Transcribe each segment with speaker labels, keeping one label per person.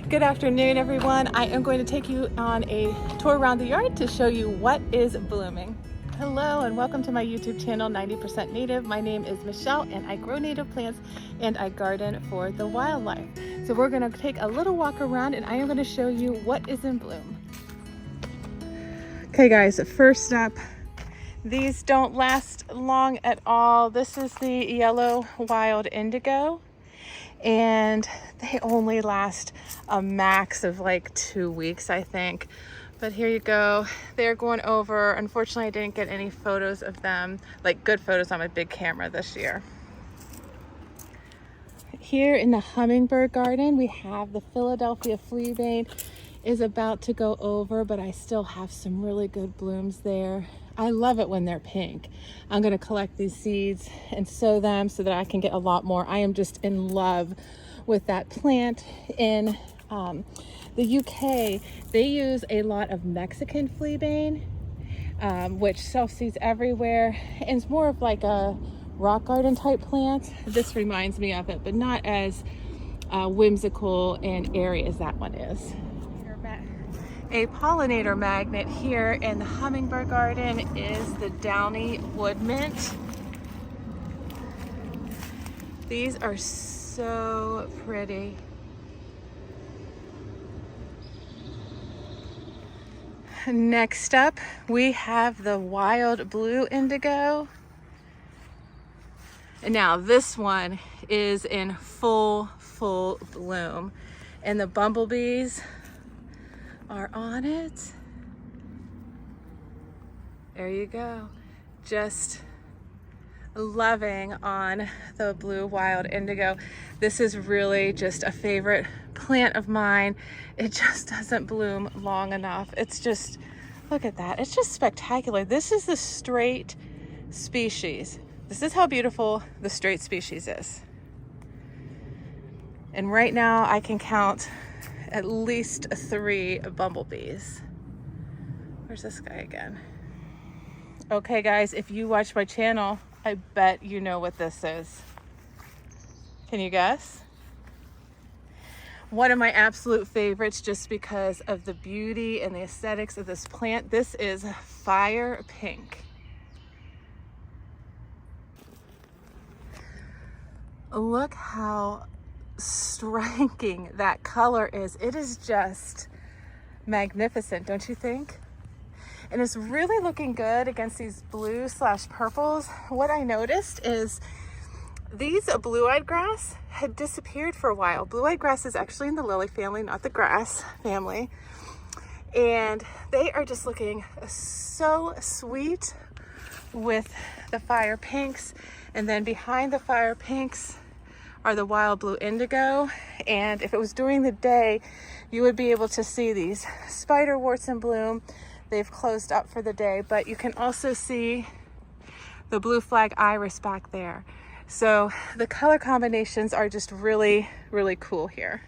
Speaker 1: Good afternoon, everyone. I am going to take you on a tour around the yard to show you what is blooming. Hello and welcome to my YouTube channel, 90% Native. My name is Michelle and I grow native plants and I garden for the wildlife. So we're going to take a little walk around and I am going to show you what is in bloom. Okay guys, first up, these don't last long at all. This is the yellow wild indigo. And they only last a max of like 2 weeks, I think. But here you go. They're going over. Unfortunately, I didn't get any photos of them, like good photos on my big camera this year. Here in the hummingbird garden, we have the Philadelphia fleabane is about to go over, but I still have some really good blooms there. I love it when they're pink. I'm going to collect these seeds and sow them so that I can get a lot more. I am just in love with that plant. In the UK, they use a lot of Mexican fleabane, which self-seeds everywhere. And it's more of like a rock garden type plant. This reminds me of it, but not as whimsical and airy as that one is. A pollinator magnet here in the hummingbird garden is the downy wood mint. These are so pretty. Next up, we have the wild blue indigo. And now this one is in full bloom, and the bumblebees are on it. There you go. Just loving on the blue wild indigo. This is really just a favorite plant of mine. It just doesn't bloom long enough. It's just, look at that. It's just spectacular. This is the straight species. This is how beautiful the straight species is. And right now I can count at least 3 bumblebees. Where's this guy again? Okay guys, if you watch my channel, I bet you know what this is. Can you guess? One of my absolute favorites just because of the beauty and the aesthetics of this plant. This is fire pink. Look how striking that color is. It is just magnificent, don't you think? And it's really looking good against these blue/purples. What I noticed is these blue-eyed grass had disappeared for a while. Blue-eyed grass is actually in the lily family, not the grass family. And they are just looking so sweet with the fire pinks. And then behind the fire pinks are the wild blue indigo. And if it was during the day, you would be able to see these spiderworts in bloom. They've closed up for the day, but you can also see the blue flag iris back there. So the color combinations are just really cool here.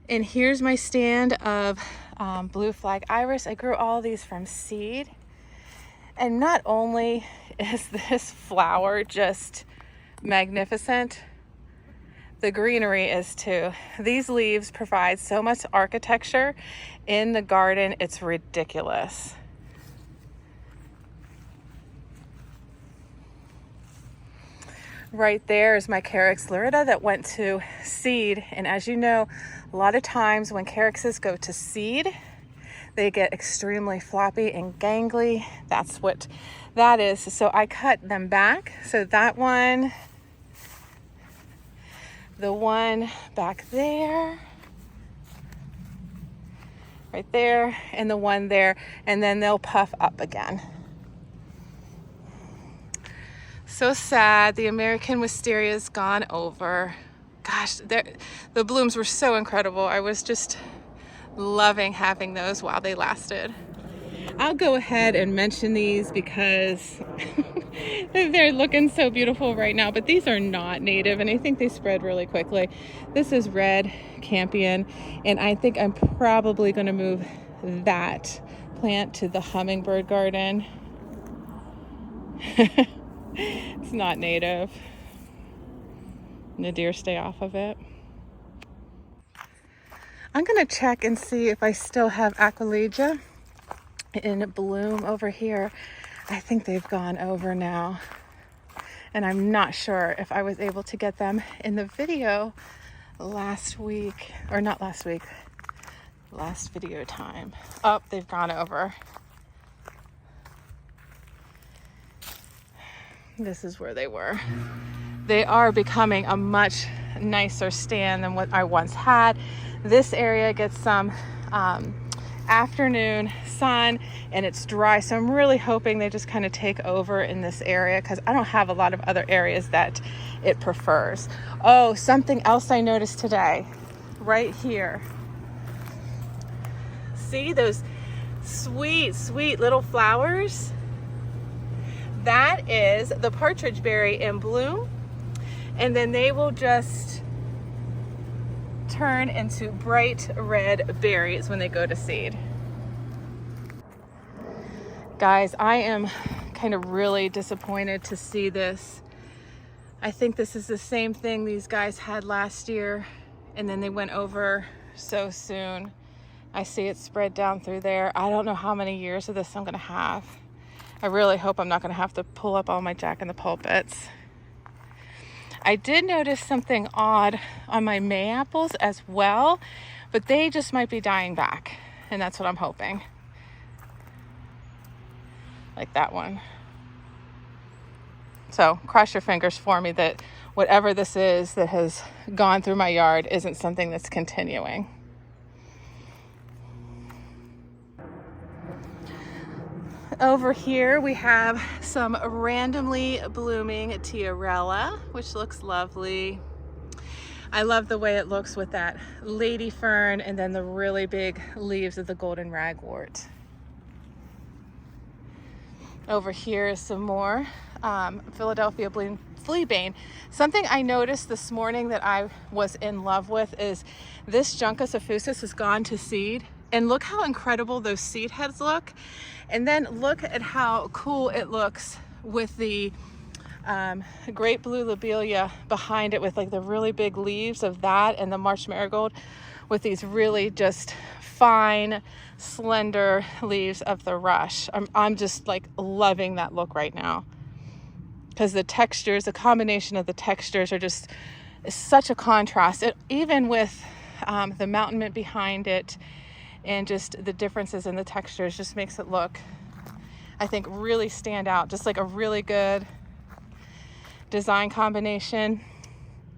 Speaker 1: And here's my stand of blue flag iris. I grew all these from seed. And not only is this flower just magnificent, the greenery is too. These leaves provide so much architecture in the garden, it's ridiculous. Right there is my Carex lyrida that went to seed. And as you know, a lot of times when Carexes go to seed, they get extremely floppy and gangly. That's what that is. So I cut them back. So that one, the one back there, right there, and the one there, and then they'll puff up again. So sad, the American Wistaria's gone over. Gosh, the blooms were so incredible. I was just loving having those while they lasted. I'll go ahead and mention these because they're looking so beautiful right now, but these are not native and I think they spread really quickly. This is red campion, and I think I'm probably going to move that plant to the hummingbird garden. It's not native. And the deer stay off of it. I'm gonna check and see if I still have Aquilegia in bloom over here. I think they've gone over now. And I'm not sure if I was able to get them in the video last week, or not last week, last video time. Oh, they've gone over. This is where they were. They are becoming a much nicer stand than what I once had. This area gets some afternoon sun and it's dry, so I'm really hoping they just kind of take over in this area because I don't have a lot of other areas that it prefers. Oh, something else I noticed today right here. See those sweet little flowers? That is the partridge berry in bloom, and then they will just turn into bright red berries when they go to seed. Guys, I am kind of really disappointed to see this. I think this is the same thing these guys had last year, and then they went over so soon. I see it spread down through there. I don't know how many years of this I'm gonna have. I really hope I'm not gonna have to pull up all my Jack in the Pulpits. I did notice something odd on my May apples as well, but they just might be dying back, and that's what I'm hoping. Like that one. So cross your fingers for me that whatever this is that has gone through my yard isn't something that's continuing. Over here we have some randomly blooming tiarella, which looks lovely. I love the way it looks with that lady fern and then the really big leaves of the golden ragwort. Over here is some more Philadelphia fleabane. Something I noticed this morning that I was in love with is this Juncus effusus has gone to seed. And look how incredible those seed heads look. And then look at how cool it looks with the great blue lobelia behind it, with like the really big leaves of that, and the March marigold with these really just fine, slender leaves of the rush. I'm just like loving that look right now, because the textures, the combination of the textures are just such a contrast. Even with the mountain mint behind it, and just the differences in the textures just makes it look, I think, really stand out. Just like a really good design combination.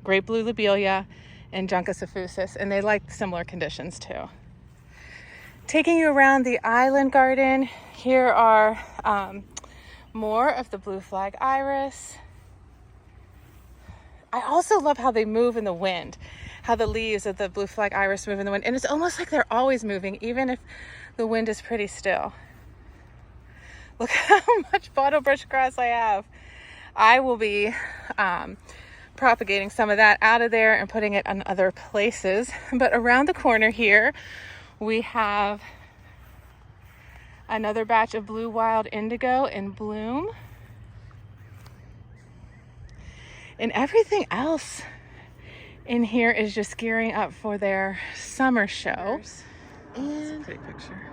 Speaker 1: Great blue lobelia and Juncus effusus, and they like similar conditions too. Taking you around the island garden, here are more of the blue flag iris. I also love how they move in the wind, how the leaves of the blue flag iris move in the wind. And it's almost like they're always moving, even if the wind is pretty still. Look how much bottle brush grass I have. I will be propagating some of that out of there and putting it on other places. But around the corner here, we have another batch of blue wild indigo in bloom. And everything else in here is just gearing up for their summer show. And that's a pretty picture.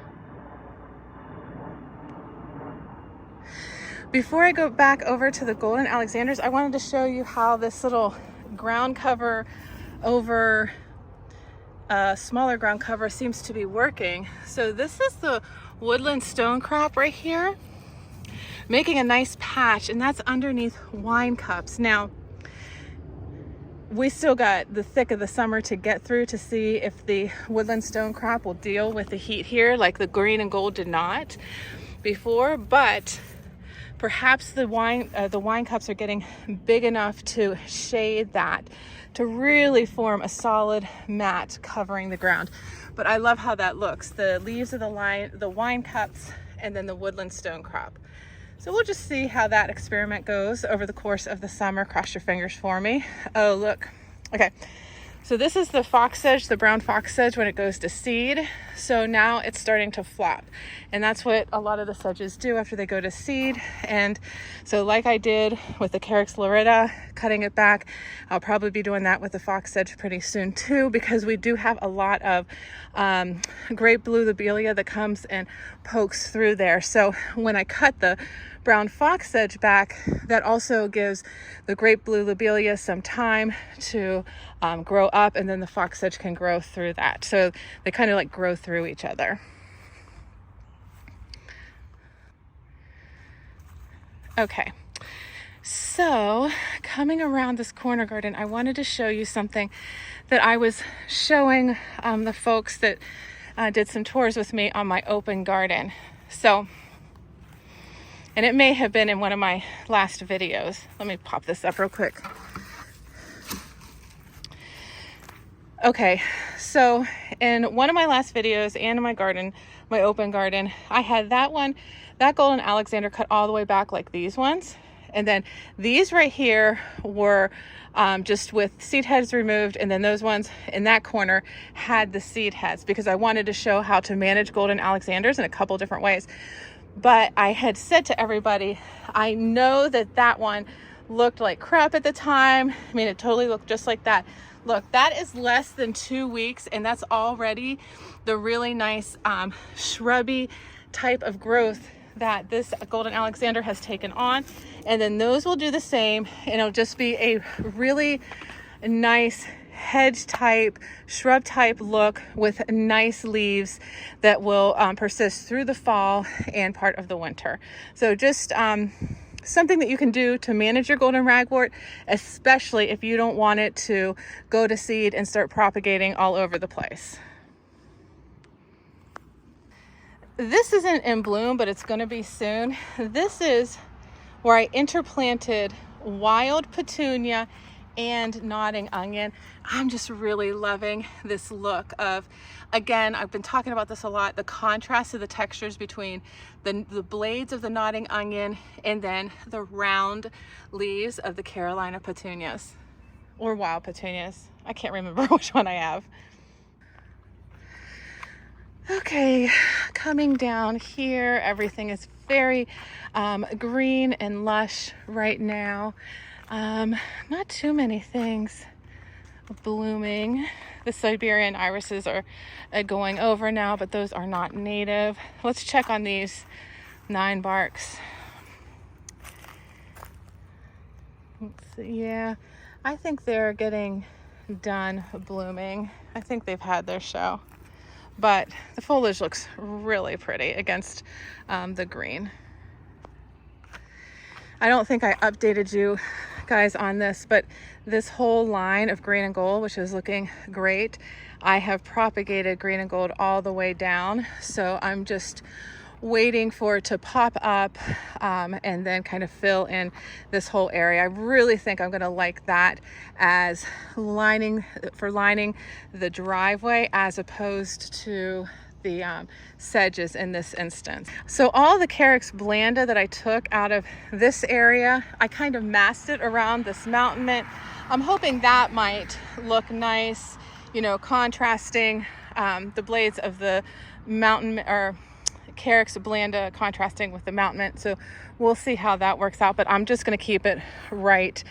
Speaker 1: Before I go back over to the golden Alexanders, I wanted to show you how this little ground cover over a smaller ground cover seems to be working. So this is the woodland stonecrop right here, making a nice patch, and that's underneath wine cups. Now, we still got the thick of the summer to get through to see if the woodland stonecrop will deal with the heat here like the green and gold did not before, but perhaps the wine cups are getting big enough to shade that, to really form a solid mat covering the ground. But I love how that looks. The leaves of the wine cups and then the woodland stonecrop. So we'll just see how that experiment goes over the course of the summer. Cross your fingers for me. Oh, look. Okay. So this is the fox sedge, the brown fox sedge when it goes to seed. So now it's starting to flop. And that's what a lot of the sedges do after they go to seed. And so like I did with the Carex loretta, cutting it back, I'll probably be doing that with the fox sedge pretty soon too, because we do have a lot of grape blue lobelia that comes and pokes through there. So when I cut the brown fox sedge back, that also gives the grape blue lobelia some time to grow up, and then the fox sedge can grow through that. So they kind of like grow through each other. Okay, so coming around this corner garden, I wanted to show you something that I was showing the folks that did some tours with me on my open garden. So, and it may have been in one of my last videos. Let me pop this up real quick. Okay, so in one of my last videos and in my garden, my open garden, I had that golden Alexander cut all the way back like these ones. And then these right here were just with seed heads removed. And then those ones in that corner had the seed heads, because I wanted to show how to manage golden Alexanders in a couple different ways. But I had said to everybody, I know that that one looked like crap at the time. I mean, it totally looked just like that. Look, that is less than 2 weeks, and that's already the really nice shrubby type of growth that this golden Alexander has taken on. And then those will do the same, and it'll just be a really nice hedge type, shrub type look with nice leaves that will persist through the fall and part of the winter. So just something that you can do to manage your golden ragwort, especially if you don't want it to go to seed and start propagating all over the place. This isn't in bloom, but it's going to be soon. This is where I interplanted wild petunia and nodding onion. I'm just really loving this look of, again, I've been talking about this a lot, the contrast of the textures between the blades of the nodding onion and then the round leaves of the Carolina petunias or wild petunias. I can't remember which one I have. Okay, coming down here, everything is very green and lush right now. Not too many things blooming. The Siberian irises are going over now, but those are not native. Let's check on these 9 barks. Let's see. Yeah, I think they're getting done blooming. I think they've had their show, but the foliage looks really pretty against the green. I don't think I updated you guys on this, but this whole line of green and gold, which is looking great, I have propagated green and gold all the way down. So I'm just waiting for it to pop up and then kind of fill in this whole area. I really think I'm going to like that as lining the driveway as opposed to the sedges in this instance. So all the Carex blanda that I took out of this area, I kind of massed it around this mountain mint. I'm hoping that might look nice, you know, contrasting the blades of the mountain or Carex blanda contrasting with the mountain mint. So we'll see how that works out, but I'm just going to keep it right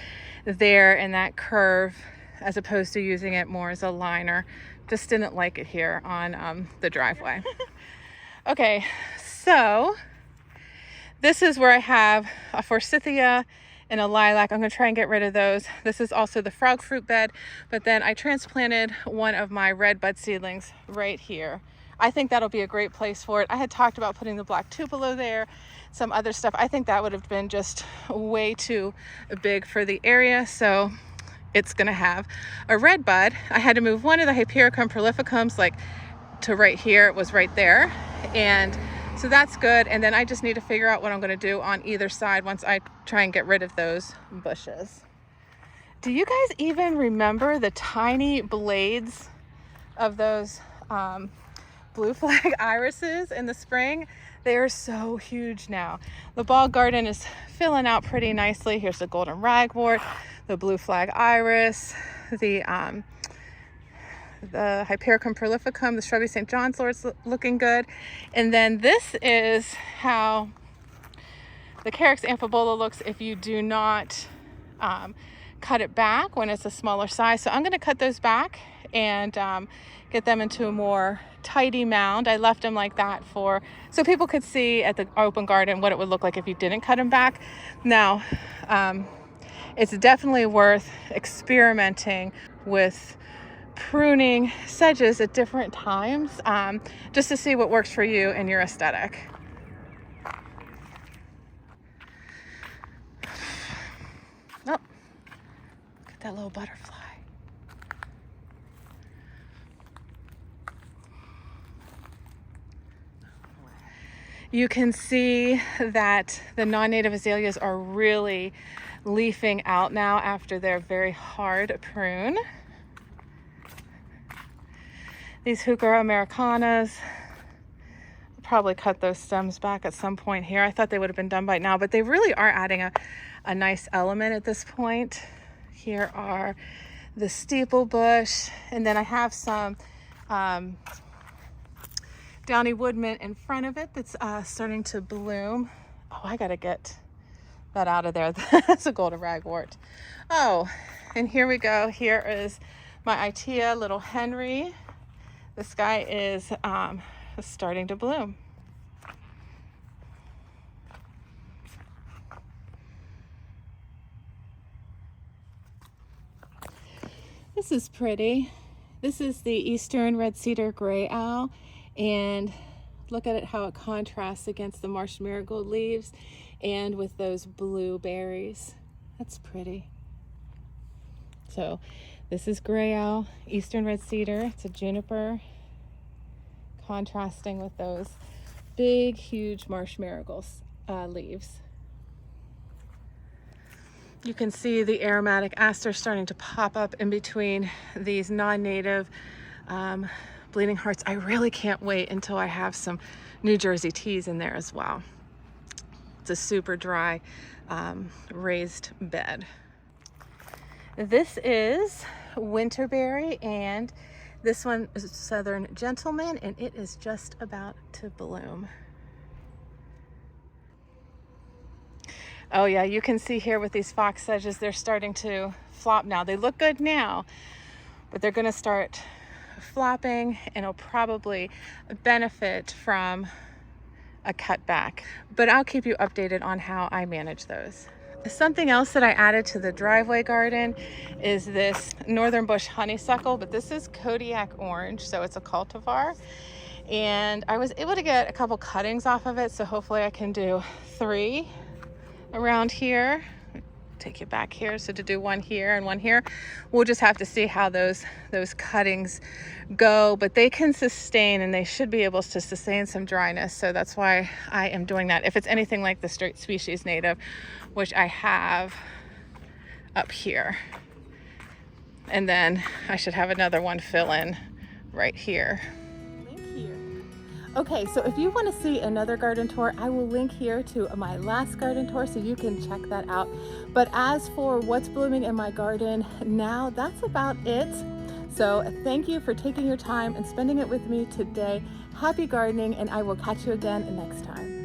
Speaker 1: there in that curve as opposed to using it more as a liner. Just didn't like it here on the driveway. Okay, so this is where I have a forsythia and a lilac. I'm going to try and get rid of those. This is also the frog fruit bed, but then I transplanted one of my red bud seedlings right here. I think that'll be a great place for it. I had talked about putting the black tupelo there, some other stuff. I think that would have been just way too big for the area, so it's gonna have a red bud. I had to move one of the Hypericum prolificums like to right here. It was right there, and so that's good. And then I just need to figure out what I'm gonna do on either side once I try and get rid of those bushes. Do you guys even remember the tiny blades of those blue flag irises in the spring? They are so huge now. The bog garden is filling out pretty nicely. Here's the golden ragwort, the blue flag iris, the the Hypericum prolificum, the shrubby St. John's Lord's looking good. And then this is how the Carex amphibola looks if you do not cut it back when it's a smaller size. So I'm going to cut those back and get them into a more tidy mound. I left them like that so people could see at the open garden what it would look like if you didn't cut them back. Now, it's definitely worth experimenting with pruning sedges at different times, just to see what works for you and your aesthetic. Oh, look at that little butterfly. You can see that the non-native azaleas are really leafing out now after their very hard prune. These Heuchera americanas, I'll probably cut those stems back at some point here. I thought they would have been done by now, but they really are adding a nice element at this point. Here are the steeple bush, and then I have some downy woodmint in front of it that's starting to bloom. Oh, I gotta get that out of there. That's a golden ragwort. Oh, and here we go. Here is my ITEA little Henry. This guy is starting to bloom. This is pretty. This is the Eastern Red Cedar Gray Owl, and look at it, how it contrasts against the marsh marigold leaves and with those blue berries. That's pretty. So this is Gray Owl, Eastern Red Cedar. It's a juniper, contrasting with those big, huge marsh marigold leaves. You can see the aromatic aster starting to pop up in between these non-native bleeding hearts. I really can't wait until I have some New Jersey teas in there as well. It's a super dry raised bed. This is Winterberry, and this one is Southern Gentleman, and it is just about to bloom. Oh yeah, you can see here with these fox sedges, they're starting to flop now. They look good now, but they're gonna start flopping, and it'll probably benefit from a cutback. But I'll keep you updated on how I manage those. Something else that I added to the driveway garden is this northern bush honeysuckle, but this is Kodiak orange, so it's a cultivar. And I was able to get a couple cuttings off of it, so hopefully I can do 3 around here. Take you back here, so to do 1 here and 1 here. We'll just have to see how those cuttings go, but they can sustain, and they should be able to sustain some dryness, so that's why I am doing that. If it's anything like the straight species native, which I have up here, and then I should have another one fill in right here. Okay, so if you want to see another garden tour, I will link here to my last garden tour so you can check that out. But as for what's blooming in my garden now, that's about it. So thank you for taking your time and spending it with me today. Happy gardening, and I will catch you again next time.